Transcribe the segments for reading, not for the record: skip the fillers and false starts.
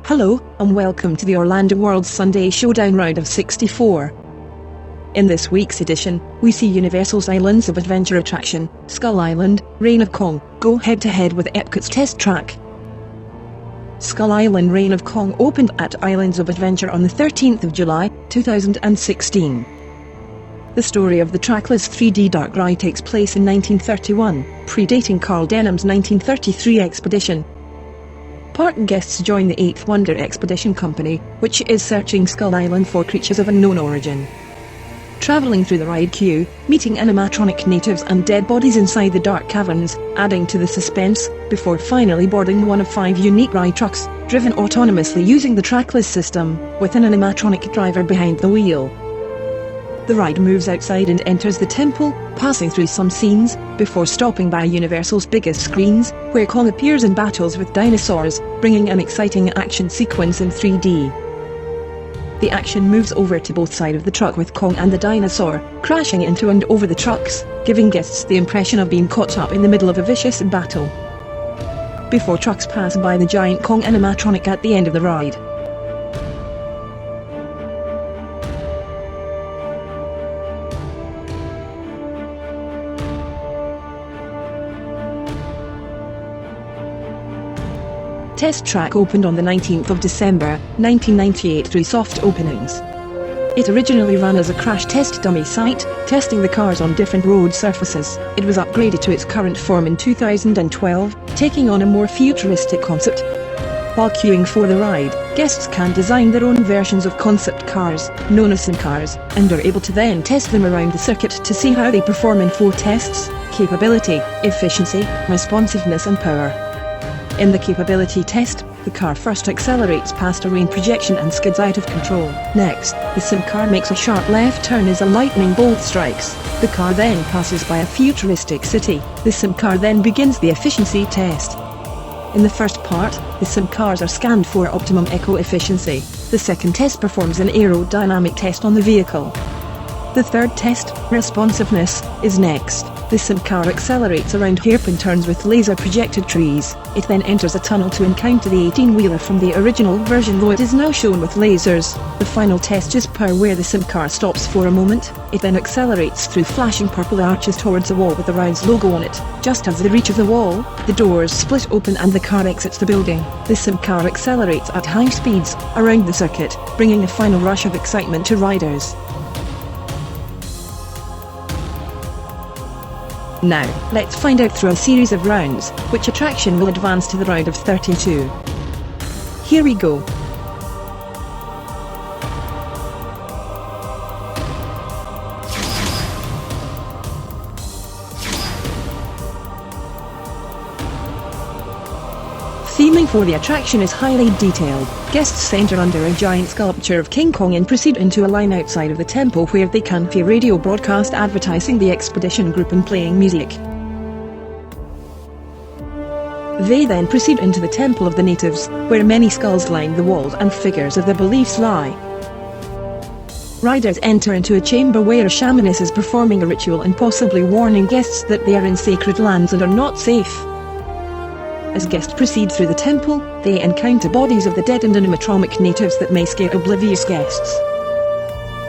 Hello, and welcome to the Orlando World Sunday Showdown Round of 64. In this week's edition, we see Universal's Islands of Adventure attraction, Skull Island, Reign of Kong, go head-to-head with Epcot's test track. Skull Island Reign of Kong opened at Islands of Adventure on the 13th of July, 2016. The story of the trackless 3D dark ride takes place in 1931, predating Carl Denham's 1933 expedition. Park guests join the Eighth Wonder Expedition Company, which is searching Skull Island for creatures of unknown origin. Travelling through the ride queue, meeting animatronic natives and dead bodies inside the dark caverns, adding to the suspense, before finally boarding one of 5 unique ride trucks, driven autonomously using the trackless system, with an animatronic driver behind the wheel. The ride moves outside and enters the temple, passing through some scenes, before stopping by Universal's biggest screens, where Kong appears and battles with dinosaurs, bringing an exciting action sequence in 3D. The action moves over to both sides of the truck with Kong and the dinosaur, crashing into and over the trucks, giving guests the impression of being caught up in the middle of a vicious battle. Before trucks pass by the giant Kong animatronic at the end of the ride. Test track opened on the 19th of December, 1998 through soft openings. It originally ran as a crash test dummy site, testing the cars on different road surfaces. It was upgraded to its current form in 2012, taking on a more futuristic concept. While queuing for the ride, guests can design their own versions of concept cars, known as sim cars, and are able to then test them around the circuit to see how they perform in 4 tests: capability, efficiency, responsiveness and power. In the capability test, the car first accelerates past a rain projection and skids out of control. Next, the sim car makes a sharp left turn as a lightning bolt strikes. The car then passes by a futuristic city. The sim car then begins the efficiency test. In the first part, the sim cars are scanned for optimum eco-efficiency. The second test performs an aerodynamic test on the vehicle. The third test, responsiveness, is next. The sim car accelerates around hairpin turns with laser-projected trees. It then enters a tunnel to encounter the 18-wheeler from the original version, though it is now shown with lasers. The final test is power, where the sim car stops for a moment. It then accelerates through flashing purple arches towards a wall with the ride's logo on it. Just as they reach the wall, the doors split open and the car exits the building. The sim car accelerates at high speeds around the circuit, bringing a final rush of excitement to riders. Now, let's find out through a series of rounds, which attraction will advance to the round of 32. Here we go. Theming for the attraction is highly detailed. Guests enter under a giant sculpture of King Kong and proceed into a line outside of the temple where they can hear radio broadcast advertising the expedition group and playing music. They then proceed into the Temple of the Natives, where many skulls line the walls and figures of their beliefs lie. Riders enter into a chamber where a shamaness is performing a ritual and possibly warning guests that they are in sacred lands and are not safe. As guests proceed through the temple, they encounter bodies of the dead and animatronic natives that may scare oblivious guests.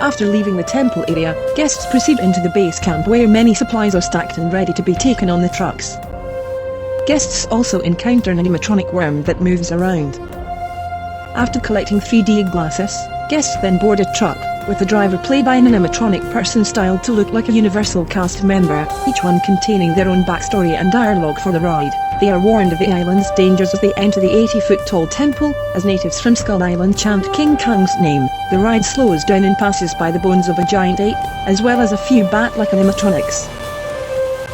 After leaving the temple area, guests proceed into the base camp where many supplies are stacked and ready to be taken on the trucks. Guests also encounter an animatronic worm that moves around. After collecting 3D glasses, guests then board a truck, with the driver played by an animatronic person styled to look like a Universal cast member, each one containing their own backstory and dialogue for the ride. They are warned of the island's dangers as they enter the 80-foot-tall temple. As natives from Skull Island chant King Kong's name, the ride slows down and passes by the bones of a giant ape, as well as a few bat-like animatronics.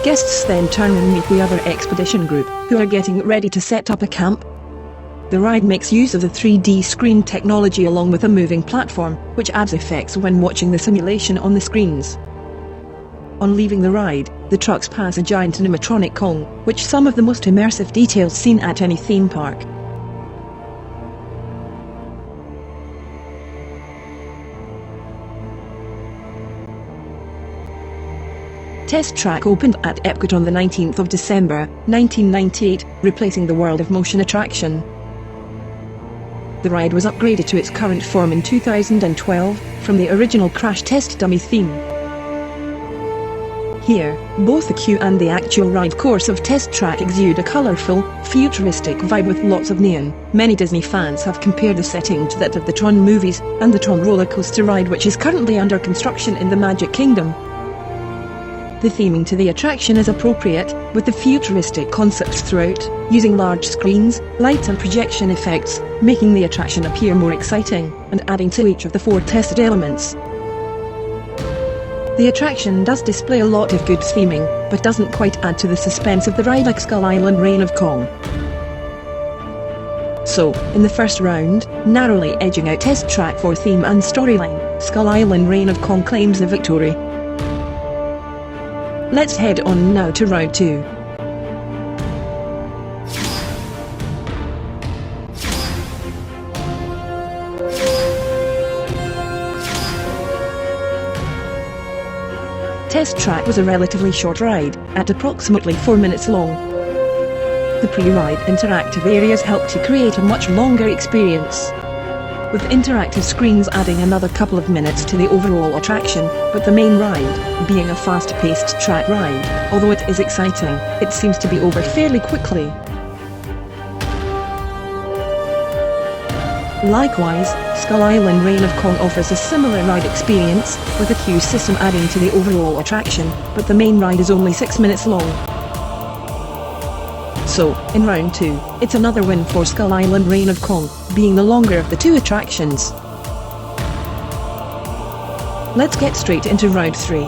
Guests then turn and meet the other expedition group, who are getting ready to set up a camp. The ride makes use of the 3D screen technology along with a moving platform, which adds effects when watching the simulation on the screens. On leaving the ride, the trucks pass a giant animatronic Kong, which some of the most immersive details seen at any theme park. Test track opened at Epcot on the 19th of December, 1998, replacing the World of Motion attraction. The ride was upgraded to its current form in 2012, from the original crash test dummy theme. Here, both the queue and the actual ride course of Test Track exude a colourful, futuristic vibe with lots of neon. Many Disney fans have compared the setting to that of the Tron movies, and the Tron roller coaster ride, which is currently under construction in the Magic Kingdom. The theming to the attraction is appropriate, with the futuristic concept throughout, using large screens, light and projection effects, making the attraction appear more exciting, and adding to each of the 4 tested elements. The attraction does display a lot of good theming, but doesn't quite add to the suspense of the ride like Skull Island Reign of Kong. So, in the first round, narrowly edging out Test Track for theme and storyline, Skull Island Reign of Kong claims the victory. Let's head on now to round 2. Test Track was a relatively short ride, at approximately 4 minutes long. The pre-ride interactive areas helped to create a much longer experience, with interactive screens adding another couple of minutes to the overall attraction, but the main ride, being a fast-paced track ride, although it is exciting, it seems to be over fairly quickly. Likewise, Skull Island Reign of Kong offers a similar ride experience, with a queue system adding to the overall attraction, but the main ride is only 6 minutes long. So, in round 2, it's another win for Skull Island Reign of Kong, being the longer of the 2 attractions. Let's get straight into round 3.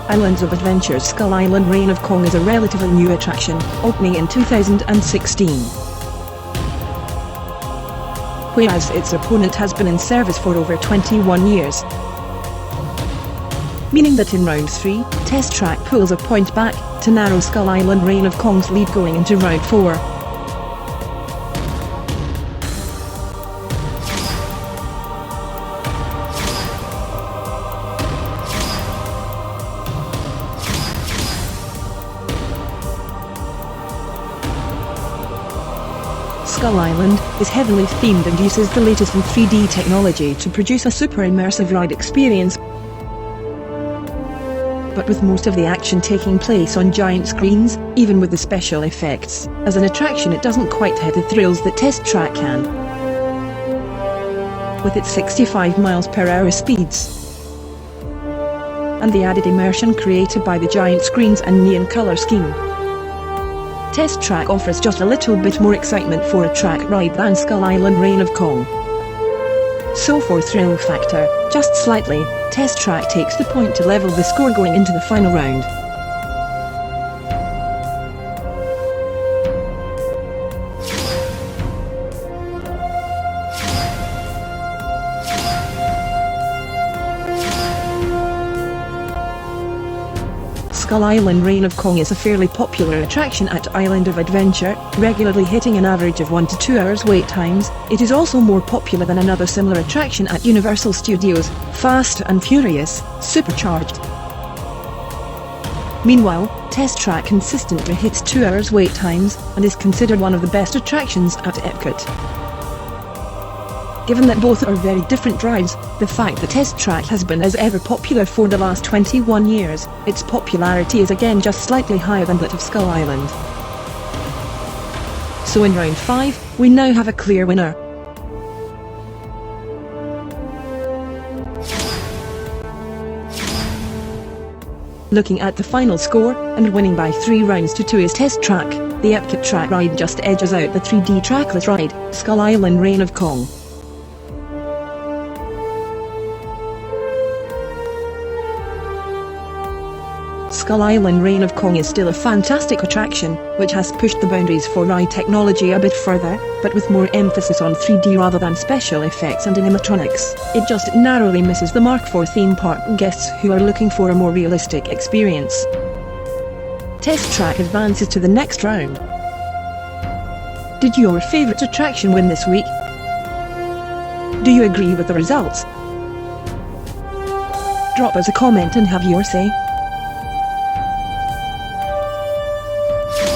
Islands of Adventure's Skull Island Reign of Kong is a relatively new attraction, opening in 2016. Whereas its opponent has been in service for over 21 years. Meaning that in round 3, Test Track pulls a point back, to narrow Skull Island Reign of Kong's lead going into round 4. Skull Island is heavily themed and uses the latest in 3D technology to produce a super immersive ride experience, but with most of the action taking place on giant screens, even with the special effects. As an attraction, it doesn't quite have the thrills that Test Track can, with its 65 miles per hour speeds, and the added immersion created by the giant screens and neon color scheme. Test Track offers just a little bit more excitement for a track ride than Skull Island Reign of Kong. So for thrill factor, just slightly, Test Track takes the point to level the score going into the final round. Skull Island Reign of Kong is a fairly popular attraction at Island of Adventure, regularly hitting an average of 1 to 2 hours wait times. It is also more popular than another similar attraction at Universal Studios, Fast and Furious, Supercharged. Meanwhile, Test Track consistently hits 2 hours wait times, and is considered one of the best attractions at Epcot. Given that both are very different rides, the fact that Test Track has been as ever popular for the last 21 years, its popularity is again just slightly higher than that of Skull Island. So in round 5, we now have a clear winner. Looking at the final score, and winning by 3 rounds to 2 is Test Track. The Epcot track ride just edges out the 3D trackless ride, Skull Island Reign of Kong. Skull Island Reign of Kong is still a fantastic attraction, which has pushed the boundaries for ride technology a bit further, but with more emphasis on 3D rather than special effects and animatronics. It just narrowly misses the mark for theme park guests who are looking for a more realistic experience. Test Track advances to the next round. Did your favourite attraction win this week? Do you agree with the results? Drop us a comment and have your say.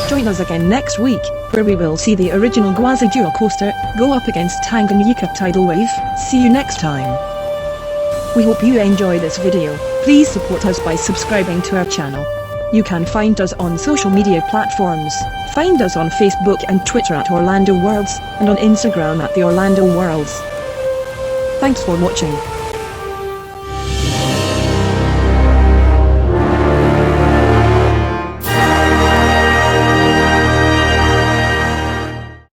Join us again next week, where we will see the original Gwazi Dual Coaster go up against Tanganyika Tidal Wave. See you next time. We hope you enjoy this video. Please support us by subscribing to our channel. You can find us on social media platforms. Find us on Facebook and Twitter at Orlando Worlds, and on Instagram at The Orlando Worlds. Thanks for watching.